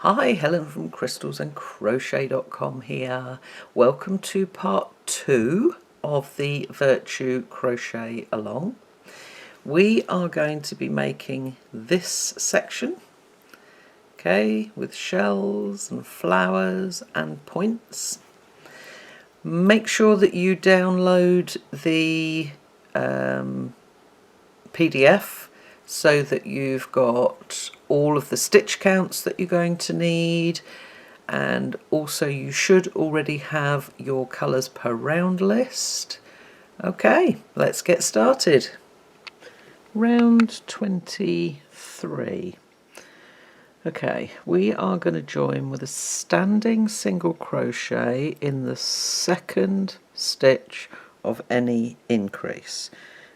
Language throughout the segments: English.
Hi, Helen from crystalsandcrochet.com here. Welcome to part 2 of the Virtue Crochet Along. We are going to be making this section, okay, with shells and flowers and points. Make sure that you download the PDF so that you've got all of the stitch counts that you're going to need, and also you should already have your colours per round list. Okay, let's get started. Round 23. Okay, we are going to join with a standing single crochet in the second stitch of any increase.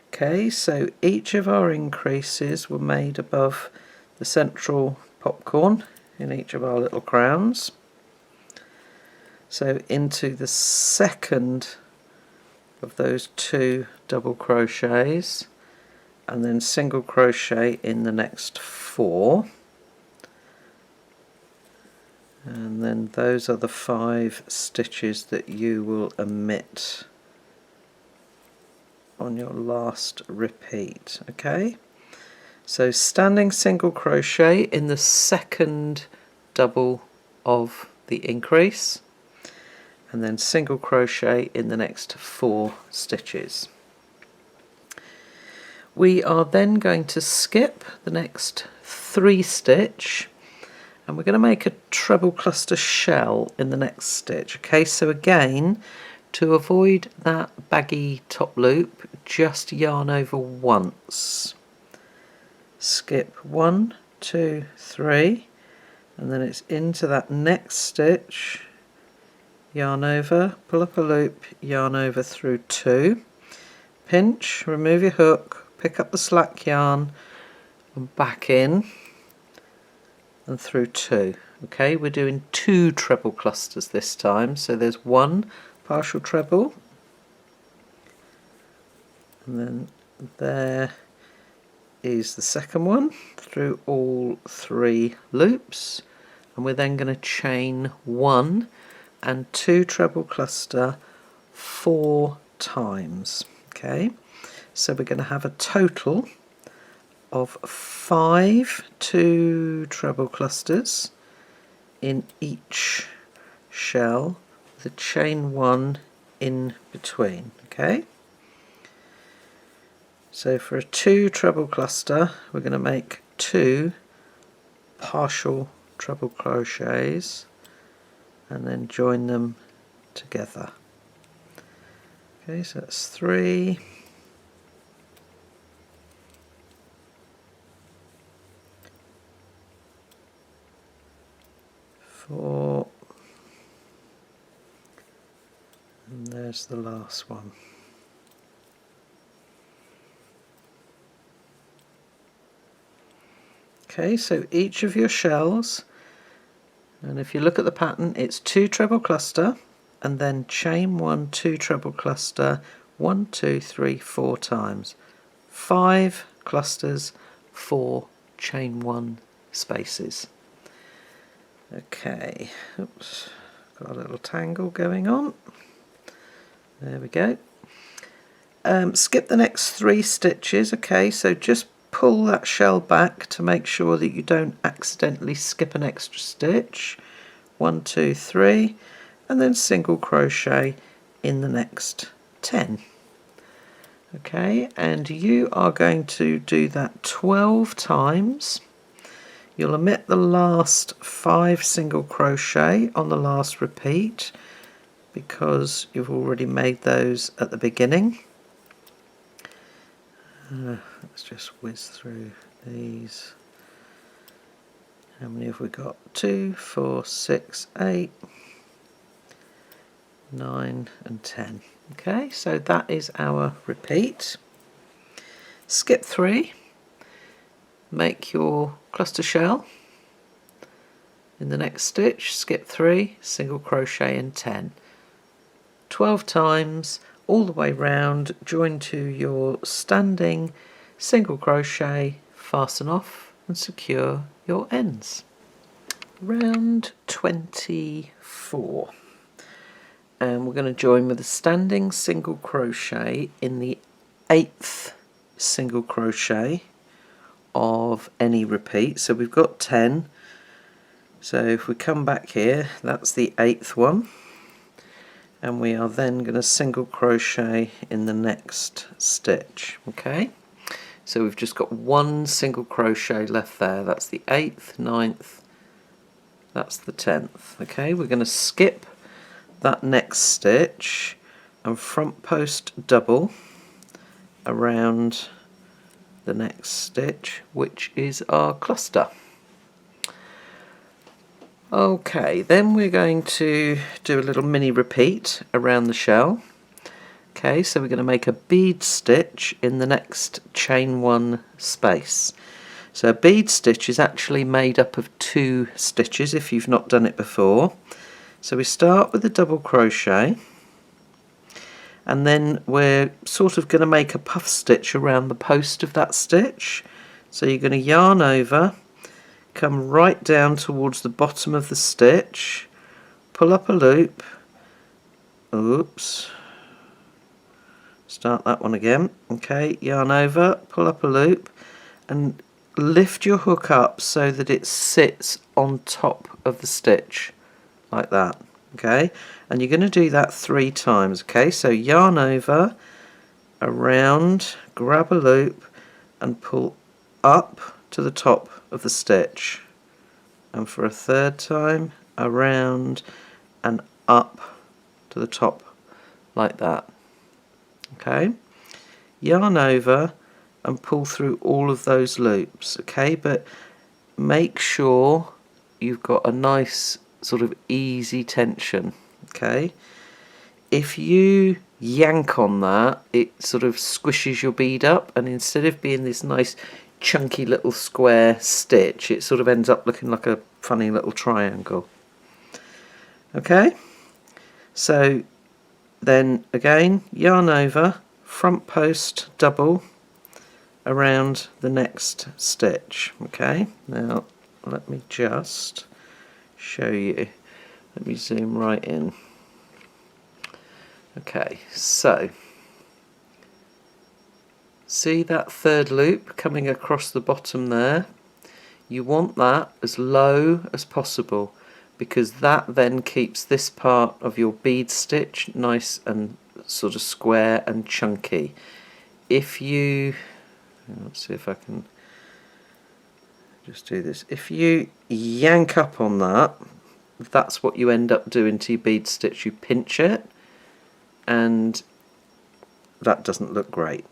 Okay, so each of our increases were made above the central popcorn in each of our little crowns. So into the second of those 2 double crochets, and then single crochet in the next 4. And then those are the 5 stitches that you will omit on your last repeat. Okay, so standing single crochet in the second double of the increase, and then single crochet in the next 4 stitches. We are then going to skip the next 3 stitch, and we're going to make a treble cluster shell in the next stitch. Okay, so again, to avoid that baggy top loop, just yarn over once. Skip 1, 2, 3, and then it's into that next stitch, yarn over, pull up a loop, yarn over through 2, pinch, remove your hook, pick up the slack yarn and back in and through 2. Okay, we're doing 2 treble clusters this time, so there's 1 partial treble, and then there is the second one through all 3 loops, and we're then going to chain 1 and 2 treble cluster 4 times. Okay, so we're going to have a total of 5 2 treble clusters in each shell, the chain 1 in between. Okay, so for a 2 treble cluster we're going to make 2 partial treble crochets and then join them together. Okay, so that's 3, 4, and there's the last one. Okay, so each of your shells, and if you look at the pattern, it's 2 treble cluster and then chain 1 2 treble cluster 1 2 3 4 times, 5 clusters, 4 chain 1 spaces. Okay, oops, got a little tangle going on. There we go. Skip the next 3 stitches. Okay, so just pull that shell back to make sure that you don't accidentally skip an extra stitch. 1 2 3, and then single crochet in the next 10. Okay, and you are going to do that 12 times. You'll omit the last 5 single crochet on the last repeat because you've already made those at the beginning. Let's just whiz through these. How many have we got? 2, 4, 6, 8, 9 and 10. Okay, so that is our repeat. Skip 3, make your cluster shell in the next stitch, skip 3, single crochet in 10. 12 times all the way round, join to your standing single crochet, fasten off and secure your ends. round 24, and we're going to join with a standing single crochet in the 8th single crochet of any repeat. So we've got 10, so if we come back here, that's the 8th one, and we are then going to single crochet in the next stitch. Okay, so we've just got one single crochet left there. That's the 8th, 9th, that's the 10th. Okay, we're going to skip that next stitch and front post double around the next stitch, which is our cluster. Okay, then we're going to do a little mini repeat around the shell. Okay, so we're going to make a bead stitch in the next chain 1 space. So a bead stitch is actually made up of 2 stitches if you've not done it before. So we start with a double crochet, and then we're sort of going to make a puff stitch around the post of that stitch. So you're going to yarn over, come right down towards the bottom of the stitch, pull up a loop, oops, start that one again, okay, yarn over, pull up a loop, and lift your hook up so that it sits on top of the stitch, like that, okay, and you're going to do that 3 times, okay, so yarn over, around, grab a loop, and pull up to the top of the stitch, and for a 3rd time, around and up to the top, like that, okay, yarn over and pull through all of those loops, okay, but make sure you've got a nice sort of easy tension, okay. If you yank on that, it sort of squishes your bead up, and instead of being this nice chunky little square stitch, it sort of ends up looking like a funny little triangle. Okay, so then again, yarn over, front post double around the next stitch. Okay, now let me just show you. Let me zoom right in. Okay, so see that 3rd loop coming across the bottom there? You want that as low as possible, because that then keeps this part of your bead stitch nice and sort of square and chunky. If you, let's see if I can just do this. If you yank up on that, that's what you end up doing to your bead stitch. You pinch it, and that doesn't look great.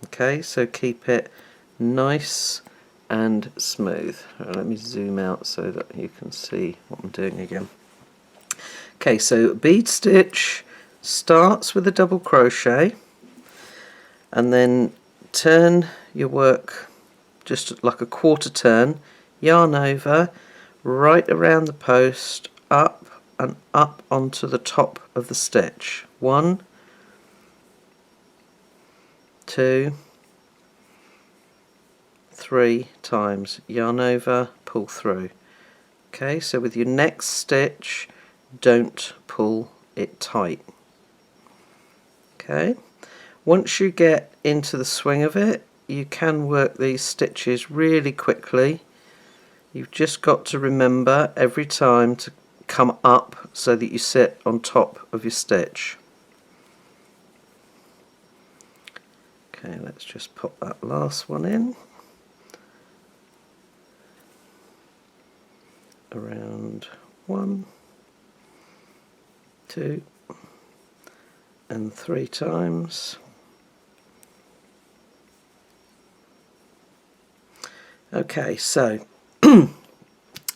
Okay, so keep it nice and smooth. Let me zoom out so that you can see what I'm doing again. Okay, so bead stitch starts with a double crochet, and then turn your work just like a 1/4 turn, yarn over, right around the post, up and up onto the top of the stitch. 1, 2, 3 times, yarn over, pull through. Okay, so with your next stitch, don't pull it tight. Okay, once you get into the swing of it, you can work these stitches really quickly. You've just got to remember every time to come up so that you sit on top of your stitch. Okay, let's just pop that last one in. Around 1, 2 and 3 times. Okay, so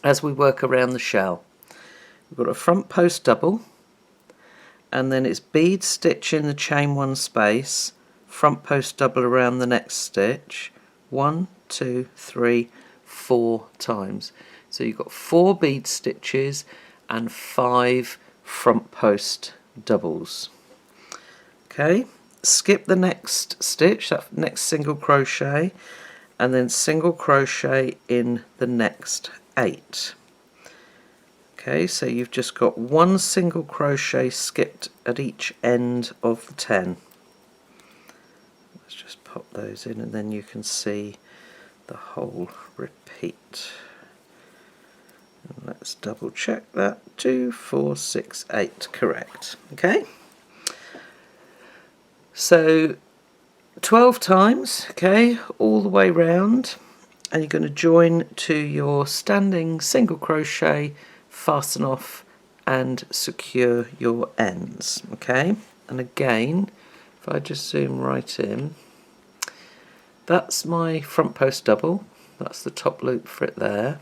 as we work around the shell, we've got a front post double, and then it's bead stitch in the chain 1 space, front post double around the next stitch, 1, 2, 3, 4 times. So you've got 4 bead stitches and 5 front post doubles. Okay, skip the next stitch, that next single crochet, and then single crochet in the next 8. Okay, so you've just got one single crochet skipped at each end of the 10. Let's just pop those in and then you can see the whole repeat. And let's double check that. 2, 4, 6, 8, correct. Okay, so 12 times, okay, all the way round, and you're going to join to your standing single crochet, fasten off and secure your ends. Okay, and again, if I just zoom right in, that's my front post double, that's the top loop for it there.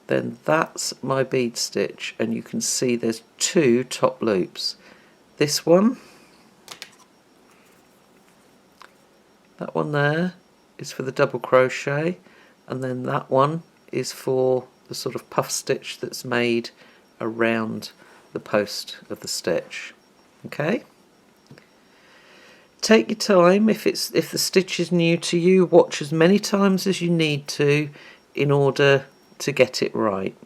Then that's my bead stitch, and you can see there's 2 top loops. This one, that one there is for the double crochet, and then that one is for the sort of puff stitch that's made around the post of the stitch. Okay, take your time. If the stitch is new to you, watch as many times as you need to in order to get it right.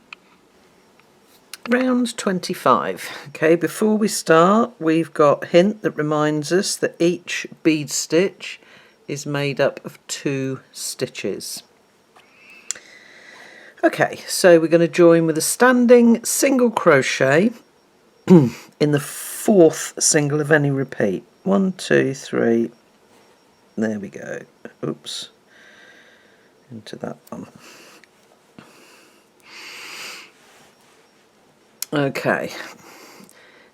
Round 25. Okay, before we start, we've got a hint that reminds us that each bead stitch is made up of 2 stitches. Okay, so we're going to join with a standing single crochet in the 4th single of any repeat. 1, 2, 3, there we go. Oops, into that one. Okay,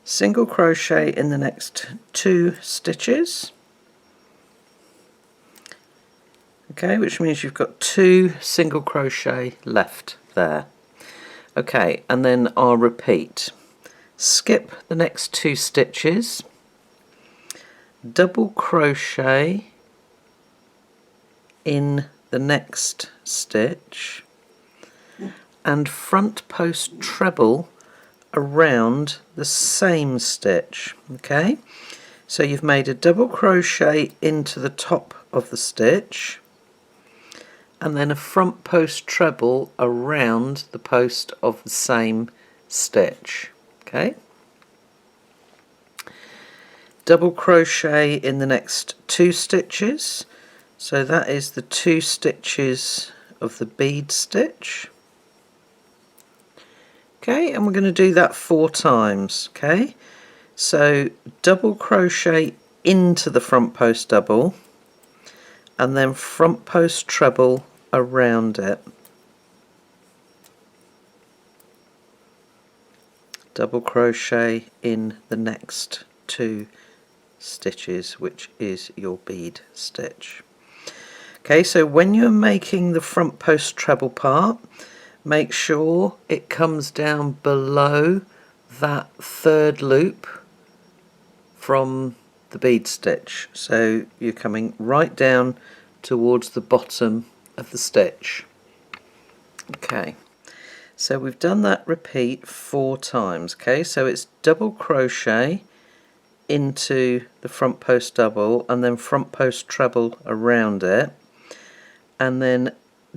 single crochet in the next 2 stitches. Okay, which means you've got 2 single crochet left there. Okay, and then I'll repeat. Skip the next 2 stitches, double crochet in the next stitch, and front post treble around the same stitch. Okay, so you've made a double crochet into the top of the stitch and then a front post treble around the post of the same stitch. Okay, double crochet in the next 2 stitches, so that is the 2 stitches of the bead stitch. Okay, and we're going to do that 4 times. Okay, so double crochet into the front post double and then front post treble around it. Double crochet in the next 2 stitches, which is your bead stitch. Okay, so when you're making the front post treble part, make sure it comes down below that 3rd loop from the bead stitch. So you're coming right down towards the bottom of the stitch. Okay, so we've done that repeat 4 times. Okay, so it's double crochet into the front post double and then front post treble around it, and then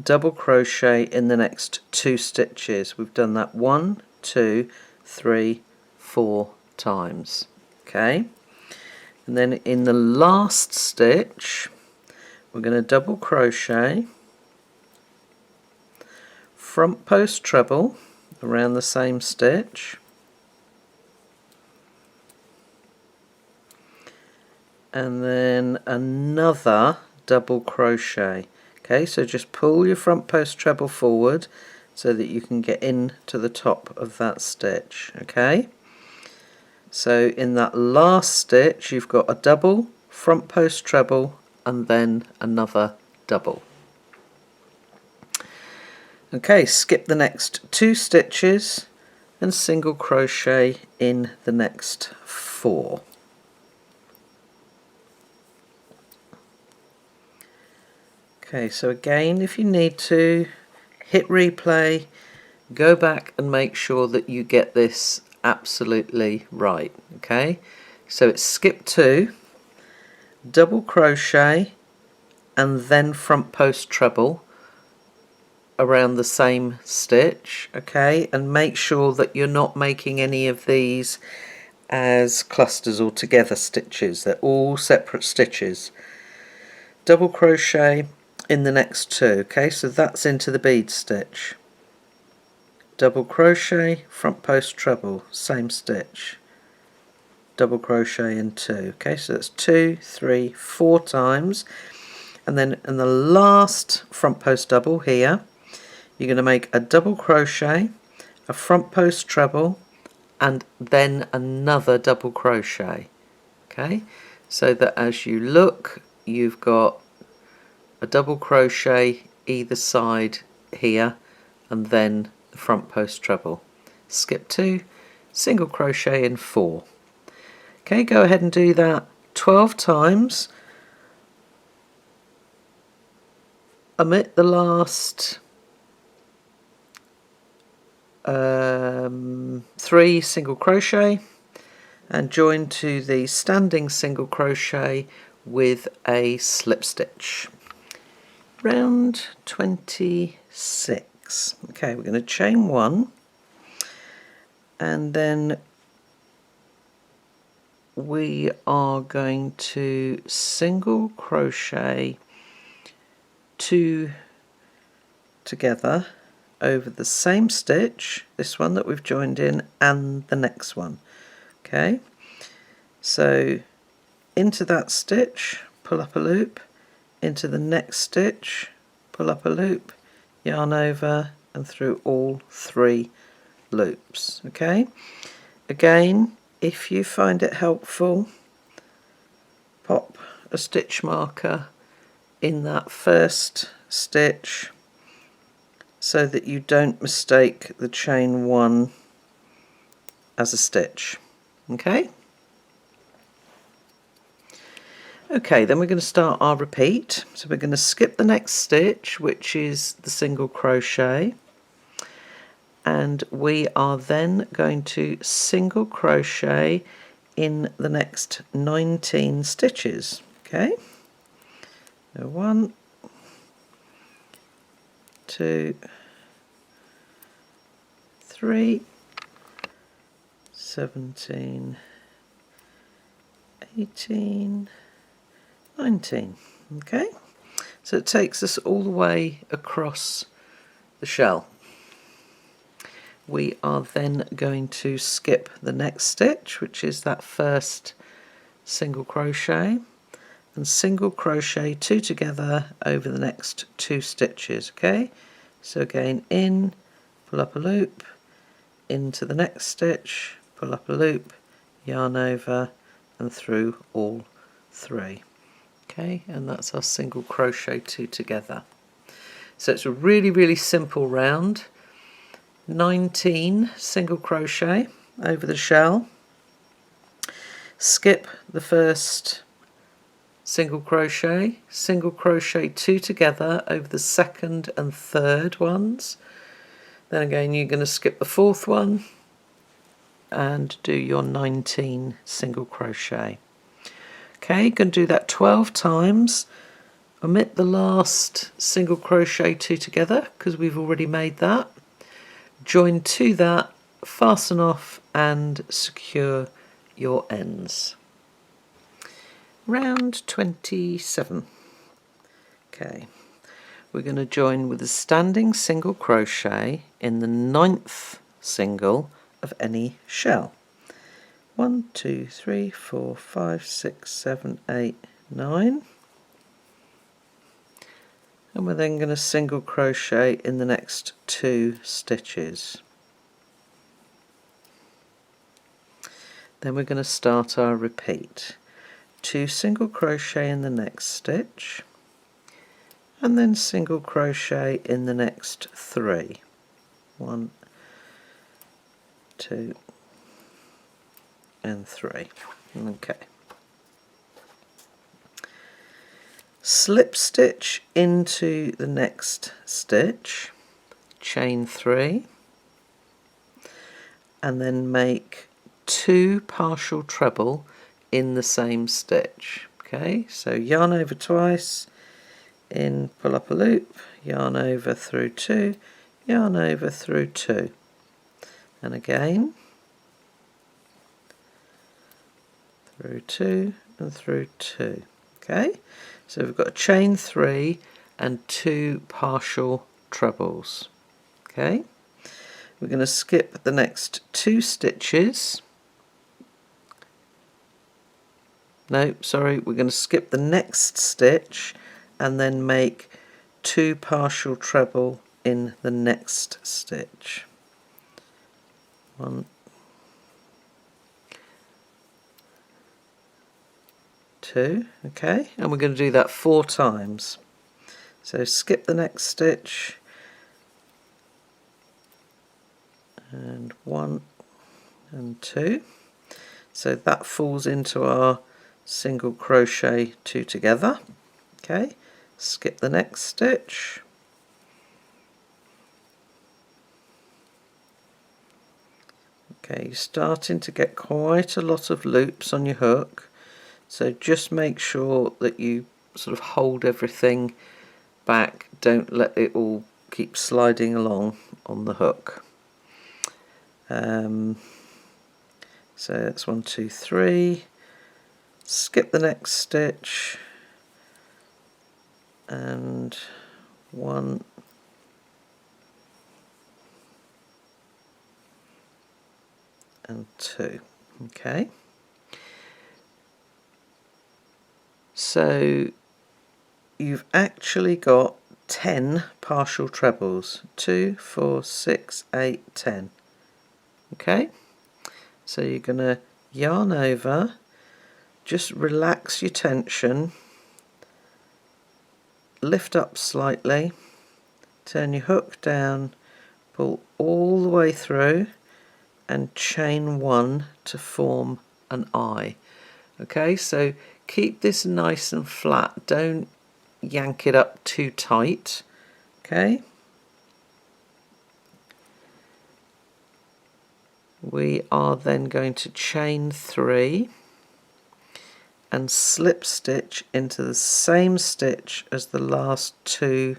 double crochet in the next 2 stitches. We've done that 1, 2, 3, 4 times. Okay, and then in the last stitch we're going to double crochet, front post treble around the same stitch, and then another double crochet. Okay, so just pull your front post treble forward so that you can get in to the top of that stitch. Okay, so in that last stitch you've got a double, front post treble, and then another double. Okay, skip the next 2 stitches and single crochet in the next 4. Okay, so again, if you need to, hit replay, go back and make sure that you get this absolutely right. Okay, so it's skip 2, double crochet, and then front post treble around the same stitch, okay, and make sure that you're not making any of these as clusters or together stitches. They're all separate stitches. Double crochet in the next two, okay, so that's into the bead stitch. Double crochet, front post treble, same stitch. Double crochet in two, okay, so that's 2, 3, 4 times, and then in the last front post double here you're going to make a double crochet, a front post treble, and then another double crochet, okay, so that as you look you've got a double crochet either side here and then the front post treble. Skip 2, single crochet in 4. Okay, go ahead and do that 12 times. Omit the last 3 single crochet and join to the standing single crochet with a slip stitch. Round 26. Okay, we're going to chain 1 and then we are going to single crochet 2 together over the same stitch, this one that we've joined in and the next one. Okay, so into that stitch, pull up a loop, into the next stitch, pull up a loop, yarn over and through all 3 loops. Okay, again, if you find it helpful, pop a stitch marker in that first stitch so that you don't mistake the chain 1 as a stitch. Okay? Okay, then we're going to start our repeat. So we're going to skip the next stitch, which is the single crochet, and we are then going to single crochet in the next 19 stitches. Okay, so 1, 2, 3, 17, 18, 19. Okay, so it takes us all the way across the shell. We are then going to skip the next stitch, which is that first single crochet, and single crochet 2 together over the next 2 stitches. Okay, so again, in, pull up a loop, into the next stitch, pull up a loop, yarn over and through all 3. Okay, and that's our single crochet 2 together. So it's a really simple round. 19 single crochet over the shell, skip the first single crochet 2 together over the second and third ones, then again you're going to skip the fourth one and do your 19 single crochet. Okay, you're going to do that 12 times. Omit the last single crochet 2 together because we've already made that. Join to that, fasten off and secure your ends. Round 27. Okay, we're going to join with a standing single crochet in the 9th single of any shell. 1, 2, 3, 4, 5, 6, 7, 8, 9. And we're then going to single crochet in the next 2 stitches. Then we're going to start our repeat. 2 single crochet in the next stitch, and then single crochet in the next 3. 1, 2 and 3. Okay. Slip stitch into the next stitch, chain 3, and then make 2 partial treble in the same stitch. Okay, so yarn over twice, in, pull up a loop, yarn over through 2, yarn over through 2, and again through 2 and through 2. Okay, so we've got a chain 3 and 2 partial trebles. Okay, we're going to skip the next 2 stitches. No, sorry, we're going to skip the next stitch and then make 2 partial treble in the next stitch. 1, 2, okay, and we're going to do that 4 times. So skip the next stitch, and 1 and 2. So that falls into our single crochet 2 together. Okay, skip the next stitch, okay, you're starting to get quite a lot of loops on your hook, so just make sure that you sort of hold everything back, don't let it all keep sliding along on the hook. So that's 1, 2, 3, skip the next stitch, and 1 and 2. Okay, so you've actually got 10 partial trebles, 2, 4, 6, 8, 10. Okay, so you're going to yarn over, just relax your tension, lift up slightly, turn your hook down, pull all the way through and chain 1 to form an eye. Okay, so keep this nice and flat, don't yank it up too tight. Okay, we are then going to chain 3 and slip stitch into the same stitch as the last 2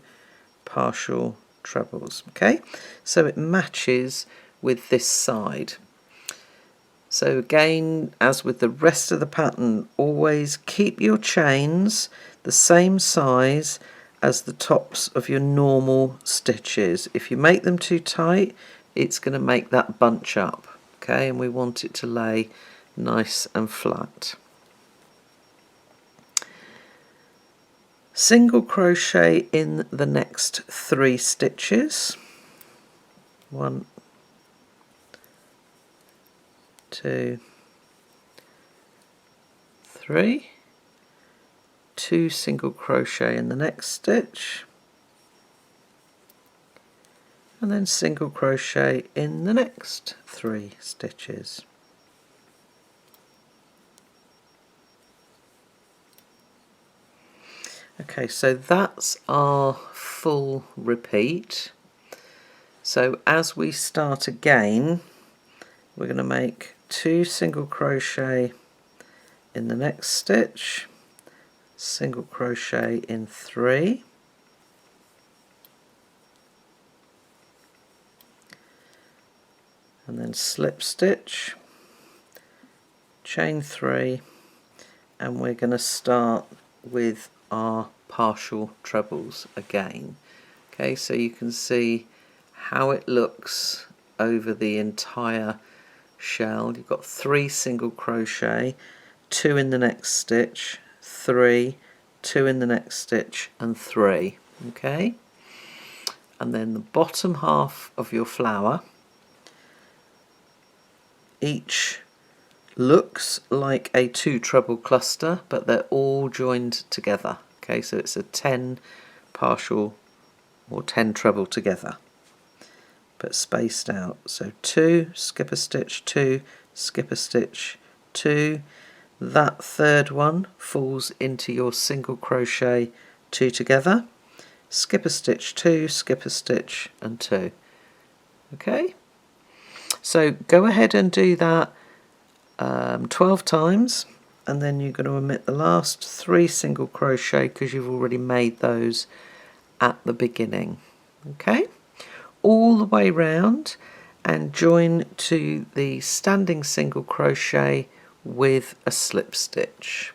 partial trebles. Okay, so it matches with this side. So again, as with the rest of the pattern, always keep your chains the same size as the tops of your normal stitches. If you make them too tight, it's going to make that bunch up. Okay, and we want it to lay nice and flat. Single crochet in the next 3 stitches. 1, 2, 3, 2 single crochet in the next stitch, and then single crochet in the next 3 stitches. Okay, so that's our full repeat. So as we start again, we're going to make 2 single crochet in the next stitch, single crochet in 3, and then slip stitch, chain 3, and we're going to start with our partial trebles again. Okay, so you can see how it looks over the entire shell. You've got 3 single crochet, 2 in the next stitch, 3, 2 in the next stitch, and 3. Okay, and then the bottom half of your flower, each looks like a 2 treble cluster, but they're all joined together. Okay, so it's a 10 partial or 10 treble together, but spaced out. So 2, skip a stitch, 2, skip a stitch, 2. That 3rd one falls into your single crochet 2 together, skip a stitch, 2, skip a stitch, and 2. Okay, so go ahead and do that 12 times, and then you're going to omit the last 3 single crochet because you've already made those at the beginning. Okay, all the way round and join to the standing single crochet with a slip stitch.